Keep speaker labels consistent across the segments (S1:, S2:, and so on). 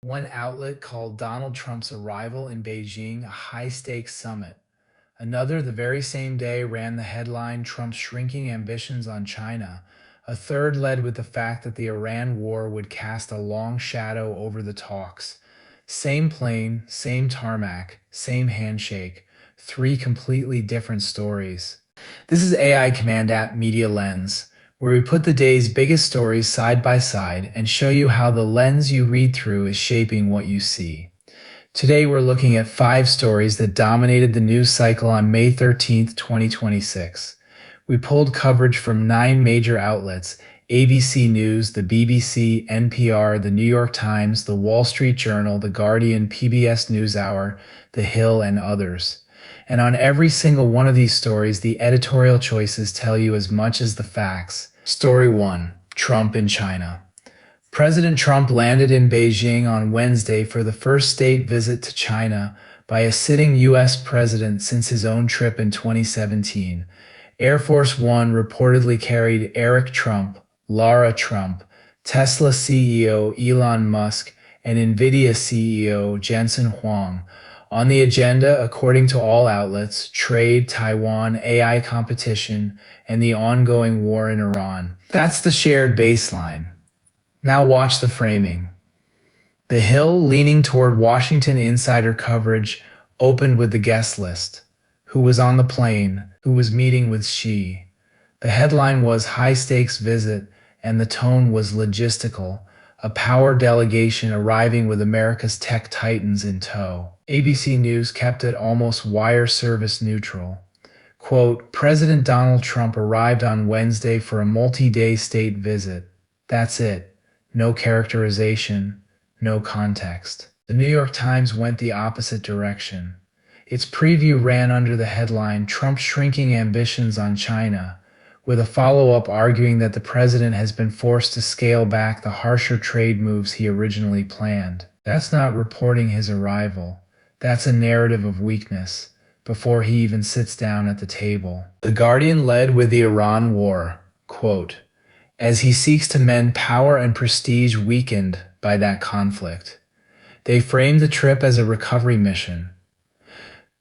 S1: One outlet called Donald Trump's arrival in Beijing a high-stakes summit. Another, the very same day, ran the headline Trump's shrinking ambitions on China. A third led with the fact that the Iran war would cast a long shadow over the talks. Same plane, same tarmac, same handshake. Three completely different stories. This is AI Command App Media Lens, where we put the day's biggest stories side by side and show you how the lens you read through is shaping what you see. Today we're looking at 5 stories that dominated the news cycle on May 13th, 2026. We pulled coverage from 9 major outlets: ABC News, the BBC, NPR, the New York Times, the Wall Street Journal, the Guardian, PBS NewsHour, The Hill, and others. And on every single one of these stories, the editorial choices tell you as much as the facts. Story 1: Trump in China. President Trump landed in Beijing on Wednesday for the first state visit to China by a sitting U.S. president since his own trip in 2017. Air Force One reportedly carried Eric Trump, Lara Trump, Tesla CEO Elon Musk, and Nvidia CEO Jensen Huang. On the agenda, according to all outlets, trade, Taiwan, AI competition, and the ongoing war in Iran. That's the shared baseline. Now watch the framing. The Hill, leaning toward Washington insider coverage, opened with the guest list. Who was on the plane? Who was meeting with Xi? The headline was High Stakes Visit, and the tone was logistical, a power delegation arriving with America's tech titans in tow. ABC News kept it almost wire service neutral. Quote, President Donald Trump arrived on Wednesday for a multi-day state visit. That's it. No characterization, no context. The New York Times went the opposite direction. Its preview ran under the headline Trump's shrinking ambitions on China, with a follow-up arguing that the president has been forced to scale back the harsher trade moves he originally planned. That's not reporting his arrival. That's a narrative of weakness, before he even sits down at the table. The Guardian led with the Iran war. Quote, as he seeks to mend power and prestige weakened by that conflict. They framed the trip as a recovery mission.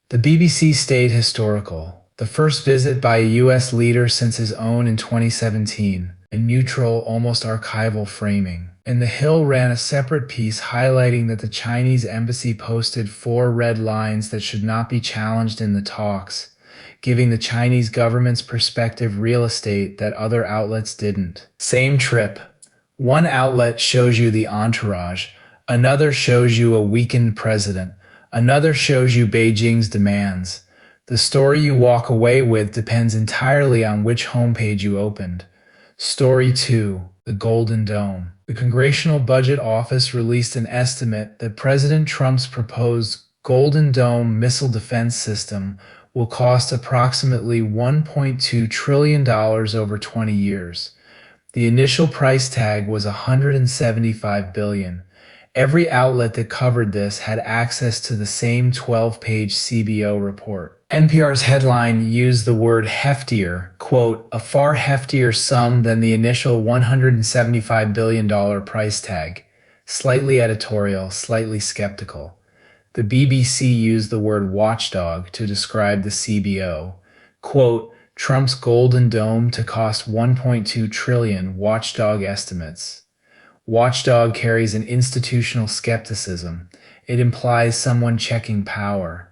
S1: The BBC stayed historical, the first visit by a U.S. leader since his own in 2017, a neutral, almost archival framing. And The Hill ran a separate piece highlighting that the Chinese embassy posted 4 red lines that should not be challenged in the talks, giving the Chinese government's perspective real estate that other outlets didn't. Same trip. One outlet shows you the entourage, another shows you a weakened president, another shows you Beijing's demands. The story you walk away with depends entirely on which homepage you opened. Story 2: The Golden Dome. The Congressional Budget Office released an estimate that President Trump's proposed Golden Dome missile defense system will cost approximately $1.2 trillion over 20 years. The initial price tag was $175 billion. Every outlet that covered this had access to the same 12-page CBO report. NPR's headline used the word heftier, quote, a far heftier sum than the initial $175 billion price tag. Slightly editorial, slightly skeptical. The BBC used the word watchdog to describe the CBO. Quote, Trump's Golden Dome to cost $1.2 trillion, watchdog estimates. Watchdog carries an institutional skepticism. It implies someone checking power.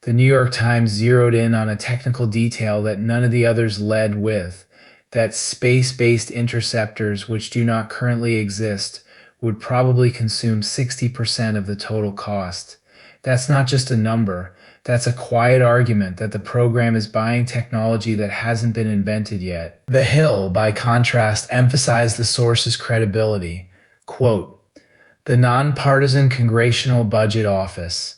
S1: The New York Times zeroed in on a technical detail that none of the others led with, that space-based interceptors, which do not currently exist, would probably consume 60% of the total cost. That's not just a number. That's a quiet argument that the program is buying technology that hasn't been invented yet. The Hill, by contrast, emphasized the source's credibility. Quote, the Nonpartisan Congressional Budget Office.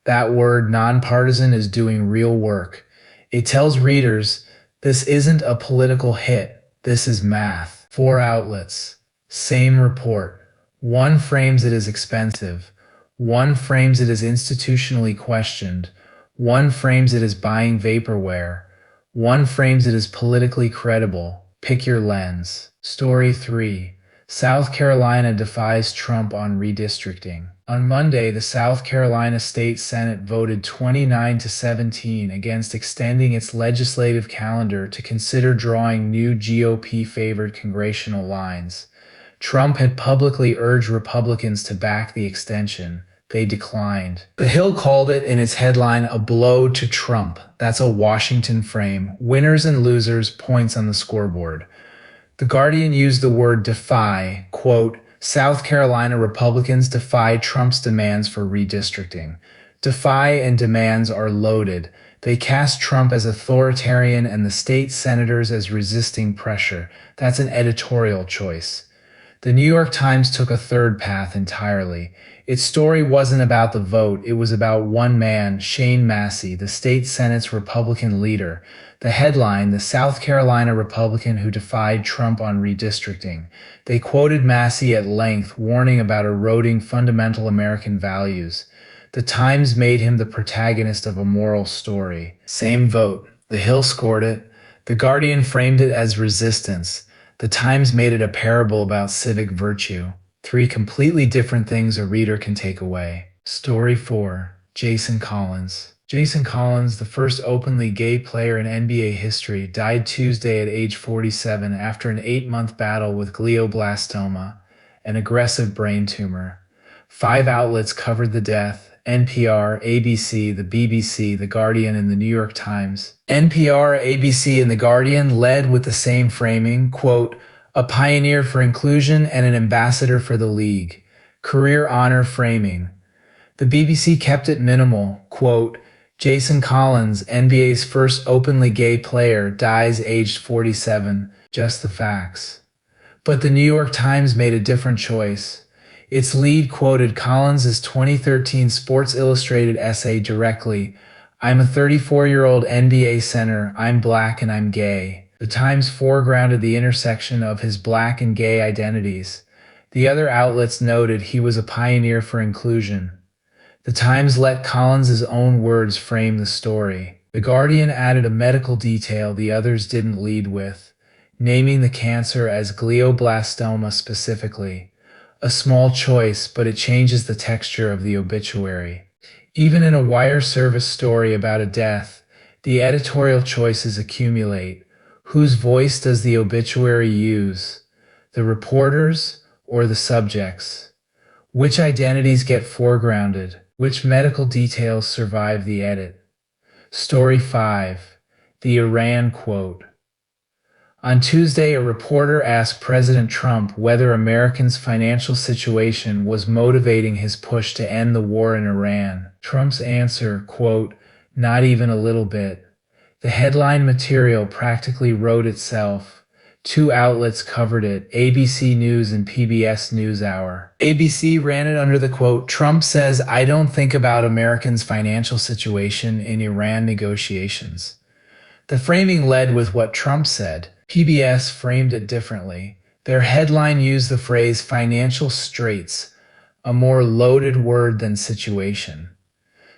S1: That word, nonpartisan, is doing real work. It tells readers, this isn't a political hit, this is math. 4 outlets. Same report. One frames it as expensive. One frames it as institutionally questioned. One frames it as buying vaporware. One frames it as politically credible. Pick your lens. Story 3. South Carolina defies Trump on redistricting. On Monday, the South Carolina State Senate voted 29-17 against extending its legislative calendar to consider drawing new GOP-favored congressional lines. Trump had publicly urged Republicans to back the extension. They declined. The Hill called it in its headline a blow to Trump. That's a Washington frame. Winners and losers, points on the scoreboard. The Guardian used the word defy, quote, South Carolina Republicans defy Trump's demands for redistricting. Defy and demands are loaded. They cast Trump as authoritarian and the state senators as resisting pressure. That's an editorial choice. The New York Times took a third path entirely. Its story wasn't about the vote, it was about one man, Shane Massey, the state Senate's Republican leader. The headline, the South Carolina Republican who defied Trump on redistricting. They quoted Massey at length, warning about eroding fundamental American values. The Times made him the protagonist of a moral story. Same vote. The Hill scored it. The Guardian framed it as resistance. The Times made it a parable about civic virtue. Three completely different things a reader can take away. Story 4. Jason Collins. Jason Collins, the first openly gay player in NBA history, died Tuesday at age 47 after an 8-month battle with glioblastoma, an aggressive brain tumor. 5 outlets covered the death: NPR, ABC, the BBC, The Guardian, and the New York Times. NPR, ABC, and The Guardian led with the same framing, quote, a pioneer for inclusion and an ambassador for the league. Career honor framing. The BBC kept it minimal, quote, Jason Collins, NBA's first openly gay player, dies aged 47. Just the facts. But the New York Times made a different choice. Its lead quoted Collins' 2013 Sports Illustrated essay directly, I'm a 34-year-old NBA center, I'm black and I'm gay. The Times foregrounded the intersection of his black and gay identities. The other outlets noted he was a pioneer for inclusion. The Times let Collins' own words frame the story. The Guardian added a medical detail the others didn't lead with, naming the cancer as glioblastoma specifically. A small choice, but it changes the texture of the obituary. Even in a wire service story about a death, the editorial choices accumulate. Whose voice does the obituary use? The reporters or the subjects? Which identities get foregrounded? Which medical details survive the edit? Story 5. The Iran quote. On Tuesday, a reporter asked President Trump whether Americans' financial situation was motivating his push to end the war in Iran. Trump's answer, quote, not even a little bit. The headline material practically wrote itself. 2 outlets covered it, ABC News and PBS NewsHour. ABC ran it under the quote, Trump says, I don't think about Americans' financial situation in Iran negotiations. The framing led with what Trump said. PBS framed it differently. Their headline used the phrase financial straits, a more loaded word than situation.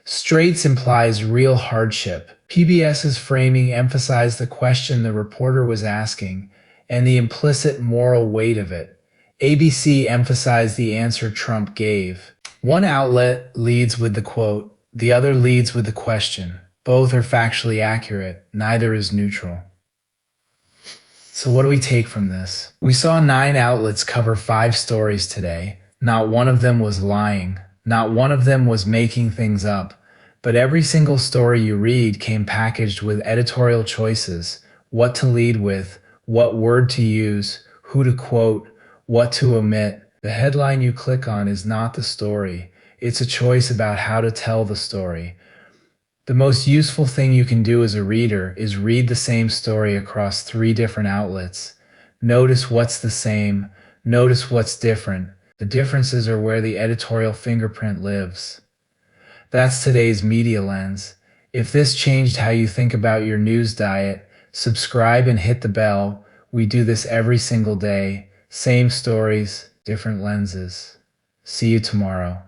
S1: Straits implies real hardship. PBS's framing emphasized the question the reporter was asking and the implicit moral weight of it. ABC emphasized the answer Trump gave. One outlet leads with the quote, the other leads with the question. Both are factually accurate, neither is neutral. So what do we take from this? We saw 9 outlets cover 5 stories today. Not one of them was lying. Not one of them was making things up. But every single story you read came packaged with editorial choices, what to lead with, what word to use, who to quote, what to omit. The headline you click on is not the story. It's a choice about how to tell the story. The most useful thing you can do as a reader is read the same story across 3 different outlets. Notice what's the same, notice what's different. The differences are where the editorial fingerprint lives. That's today's Media Lens. If this changed how you think about your news diet, subscribe and hit the bell. We do this every single day. Same stories, different lenses. See you tomorrow.